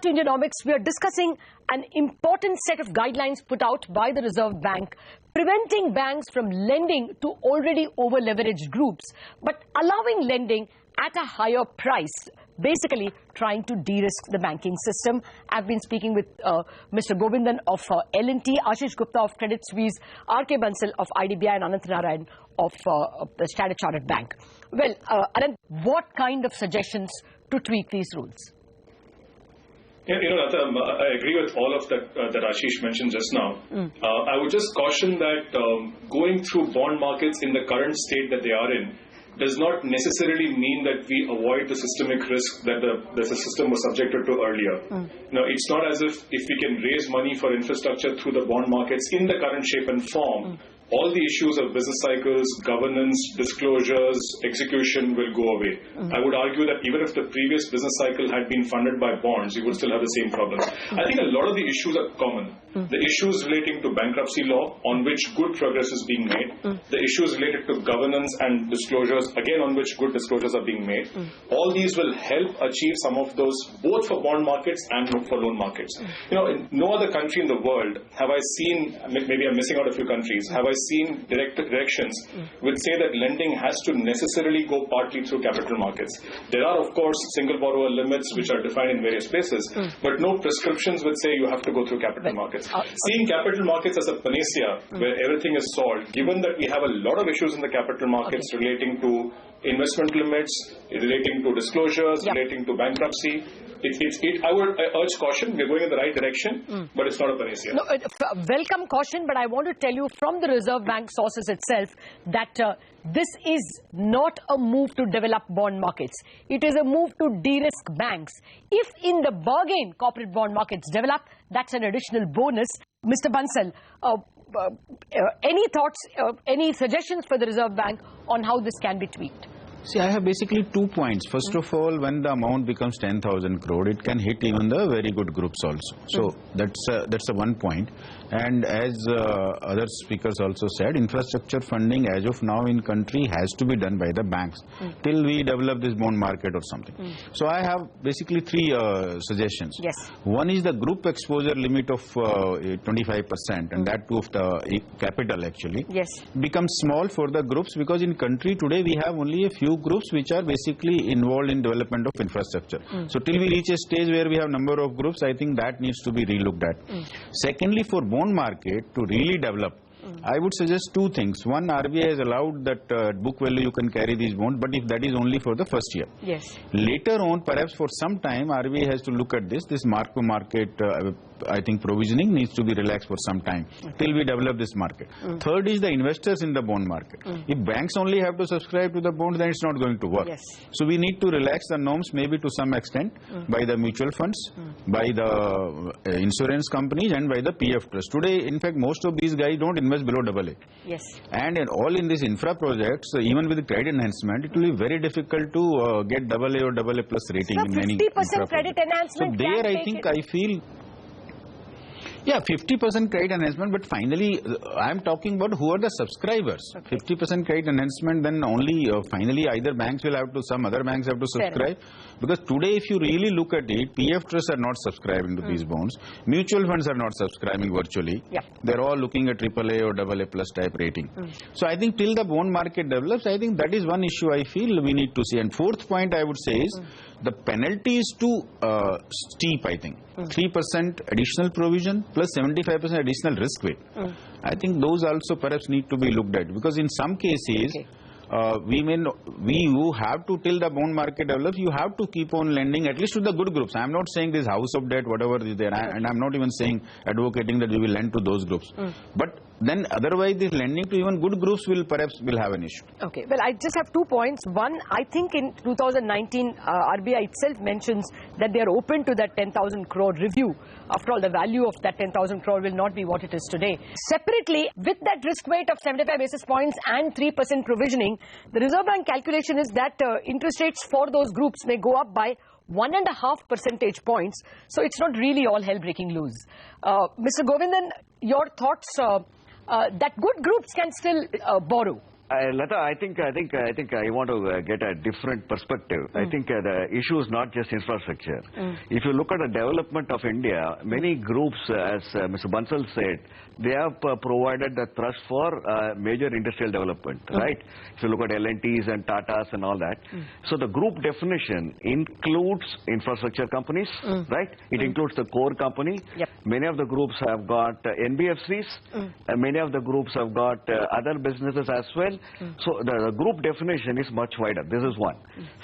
back to Indianomics. We are discussing an important set of guidelines put out by the Reserve Bank, preventing banks from lending to already over-leveraged groups, but allowing lending at a higher price, basically trying to de-risk the banking system. I've been speaking with Mr. Govindan of L&T, Ashish Gupta of Credit Suisse, R.K. Bansal of IDBI, and Anant Narayan of the Standard Chartered Bank. Well, Anant, what kind of suggestions to tweak these rules? Yeah, Lata, I agree with all of that that Ashish mentioned just now. I would just caution that going through bond markets in the current state that they are in does not necessarily mean that we avoid the systemic risk that the system was subjected to earlier. It's not as if we can raise money for infrastructure through the bond markets in the current shape and form, all the issues of business cycles, governance, disclosures, execution will go away. I would argue that even if the previous business cycle had been funded by bonds, you would still have the same problems. I think a lot of the issues are common. The issues relating to bankruptcy law, on which good progress is being made. The issues related to governance and disclosures, again on which good disclosures are being made. All these will help achieve some of those, both for bond markets and for loan markets. In no other country in the world have I seen, maybe I'm missing out a few countries, have I seen directions which say that lending has to necessarily go partly through capital markets. There are, of course, single borrower limits which are defined in various places, but no prescriptions which say you have to go through capital markets. Seeing capital markets as a panacea where everything is solved, given that we have a lot of issues in the capital markets relating to investment limits, relating to disclosures, relating to bankruptcy, I would urge caution. We're going in the right direction, but it's not a panacea. No, welcome caution, but I want to tell you from the Reserve Bank sources itself that this is not a move to develop bond markets. It is a move to de-risk banks. If in the bargain corporate bond markets develop, that's an additional bonus. Mr. Bansal, any thoughts, any suggestions for the Reserve Bank on how this can be tweaked? See, I have basically 2 points. First of all, when the amount becomes 10,000 crore, it can hit even the very good groups also. So that's a 1 point. And as other speakers also said, infrastructure funding as of now in country has to be done by the banks till we develop this bond market or something. So I have basically 3 suggestions. Yes. One is the group exposure limit of 25%, and that too of the capital actually. Yes. Becomes small for the groups, because in country today we have only a few groups which are basically involved in development of infrastructure. So till we reach a stage where we have number of groups, I think that needs to be relooked at. Secondly, for bond market to really develop, I would suggest 2 things. One, RBI has allowed that book value you can carry these bonds, but if that is only for the first year. Yes. Later on, perhaps for some time, RBI has to look at this mark-to-market, I think provisioning needs to be relaxed for some time till we develop this market. Third is the investors in the bond market. If banks only have to subscribe to the bonds, then it's not going to work. Yes. So we need to relax the norms maybe to some extent by the mutual funds, by the insurance companies, and by the PF trust. Today, in fact, most of these guys don't invest below AA. Yes. And all in these infra projects, even with the credit enhancement, it will be very difficult to get AA or AA plus rating in many infra 50% credit enhancement. So there I think I feel, yeah, 50% credit enhancement, but finally, I am talking about who are the subscribers. 50% credit enhancement, then only finally either banks will have to, some other banks have to subscribe. Because today, if you really look at it, PF trusts are not subscribing to these bonds. Mutual funds are not subscribing virtually. They're all looking at AAA or AA plus type rating. So I think till the bond market develops, I think that is one issue I feel we need to see. And fourth point I would say is the penalty is too steep, I think. 3% additional provision plus 75% additional risk weight. I think those also perhaps need to be looked at, because in some cases you have to, till the bond market develops, you have to keep on lending at least to the good groups. I am not saying this house of debt, whatever is there, and I am not even saying, advocating that we will lend to those groups. But then otherwise this lending to even good groups will have an issue. Okay, well, I just have 2 points. One, I think in 2019, RBI itself mentions that they are open to that 10,000 crore review. After all, the value of that 10,000 crore will not be what it is today. Separately, with that risk weight of 75 basis points and 3% provisioning, the Reserve Bank calculation is that interest rates for those groups may go up by 1.5 percentage points. So it's not really all hell breaking loose. Mr. Govindan, your thoughts that good groups can still borrow. Lata, I think I want to get a different perspective. I think the issue is not just infrastructure. If you look at the development of India, many groups, as Mr. Bansal said, they have provided the thrust for major industrial development, right? If you look at L&Ts and Tatas and all that. So the group definition includes infrastructure companies, right? It includes the core company. Yep. Many of the groups have got NBFCs. Many of the groups have got other businesses as well. So the group definition is much wider. This is one.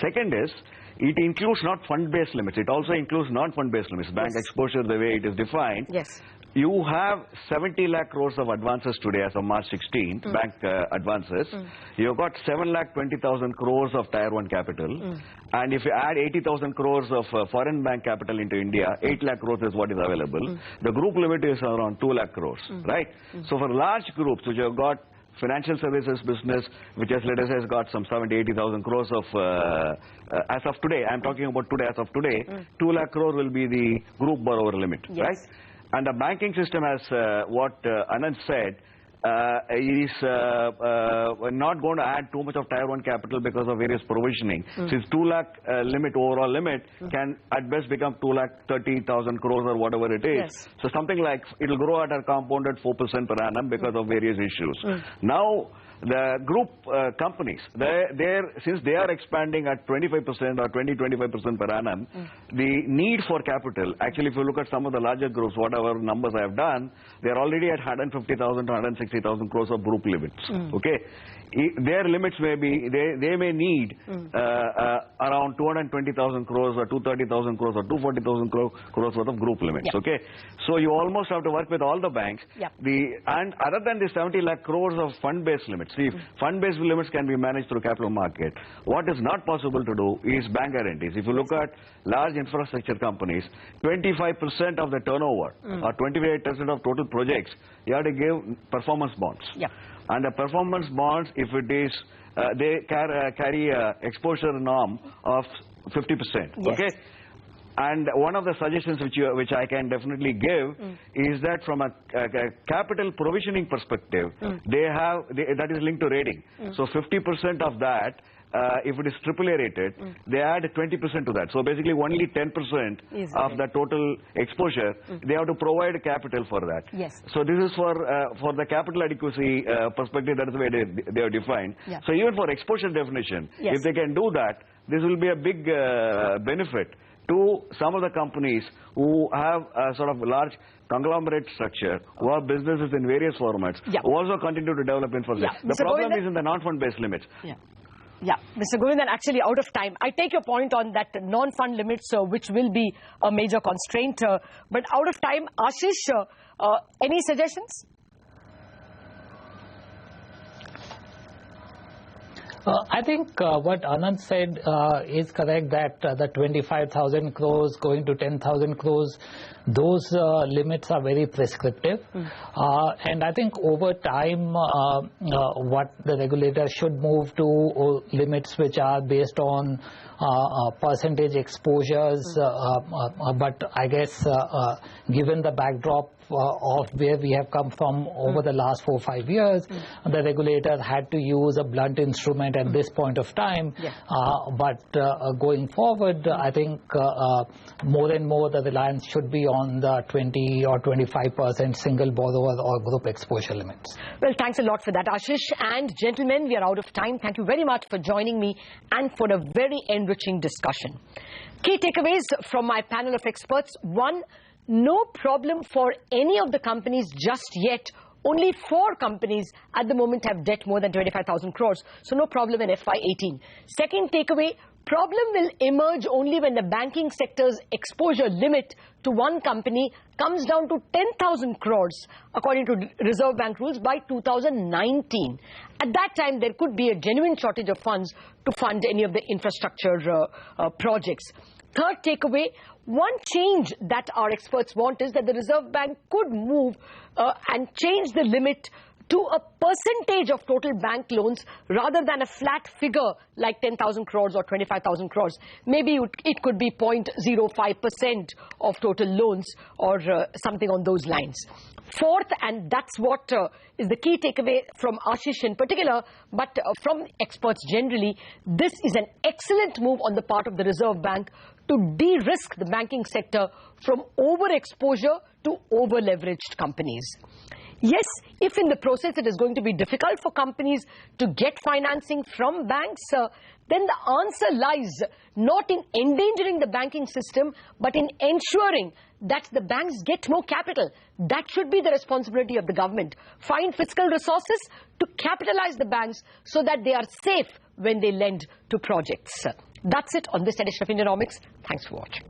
Second is, it includes not fund-based limits. It also includes non-fund-based limits. Bank exposure, the way it is defined. Yes. You have 70 lakh crores of advances today as of March 16, bank advances. You've got 7,20,000 crores of Tier 1 capital. And if you add 80,000 crores of foreign bank capital into India, 8 lakh crores is what is available. The group limit is around 2 lakh crores, right? So for large groups which have got financial services business, which has, let us say, has got some 70,000-80,000 crores of, as of today, I'm talking about today, as of today, 2 lakh crore will be the group borrower limit, right? And the banking system, as what Anand said, is not going to add too much of Tier 1 capital because of various provisioning. Since 2 lakh limit, overall limit, can at best become 2,30,000 crores or whatever it is. So something like, it will grow at a compounded 4% per annum because of various issues. Now, the group companies, since they are expanding at 25% or 20-25% per annum, the need for capital, actually if you look at some of the larger groups, whatever numbers I have done, they are already at 150,000 to 160,000 crores of group limits. Okay, their limits may be, they may need around 220,000 crores or 230,000 crores or 240,000 crores worth of group limits. Okay, so you almost have to work with all the banks. And other than the 70 lakh crores of fund-based limits, see, fund-based limits can be managed through capital market. What is not possible to do is bank guarantees. If you look at large infrastructure companies, 25% of the turnover or 28% of total projects, you have to give performance bonds. And the performance bonds, if it is, they carry a exposure norm of 50%. Okay. And one of the suggestions which I can definitely give is that from a capital provisioning perspective, that is linked to rating. So 50% of that, if it is AAA rated, they add 20% to that. So basically only 10% of the total exposure, they have to provide capital for that. So this is for the capital adequacy perspective, that is the way they are defined. So even for exposure definition, if they can do that, this will be a big benefit to some of the companies who have a sort of large conglomerate structure, who have businesses in various formats, who also continue to develop infrastructure. The problem is in the non-fund-based limits. Mr. Govindan, actually out of time. I take your point on that non-fund limits, which will be a major constraint. But out of time, Ashish, any suggestions? I think what Anand said is correct, that the 25,000 crores going to 10,000 crores, those limits are very prescriptive. And I think over time, what the regulator should move to limits which are based on percentage exposures. But I guess given the backdrop of where we have come from over the last 4 or 5 years, the regulator had to use a blunt instrument at this point of time. But going forward, I think more and more the reliance should be on the 20 or 25% single borrower or group exposure limits. Well, thanks a lot for that, Ashish. And gentlemen, we are out of time. Thank you very much for joining me and for a very enriching discussion. Key takeaways from my panel of experts. 1, no problem for any of the companies just yet. Only 4 companies at the moment have debt more than 25,000 crores. So no problem in FY18. Second takeaway, problem will emerge only when the banking sector's exposure limit to one company comes down to 10,000 crores, according to Reserve Bank rules, by 2019. At that time, there could be a genuine shortage of funds to fund any of the infrastructure projects. Third takeaway, one change that our experts want is that the Reserve Bank could move and change the limit to a percentage of total bank loans rather than a flat figure like 10,000 crores or 25,000 crores. Maybe it could be 0.05% of total loans or something on those lines. Fourth, and that's what is the key takeaway from Ashish in particular, but from experts generally, this is an excellent move on the part of the Reserve Bank to de-risk the banking sector from overexposure to over-leveraged companies. Yes, if in the process it is going to be difficult for companies to get financing from banks, then the answer lies not in endangering the banking system, but in ensuring that the banks get more capital. That should be the responsibility of the government. Find fiscal resources to capitalize the banks so that they are safe when they lend to projects. That's it on this edition of Indianomics. Thanks for watching.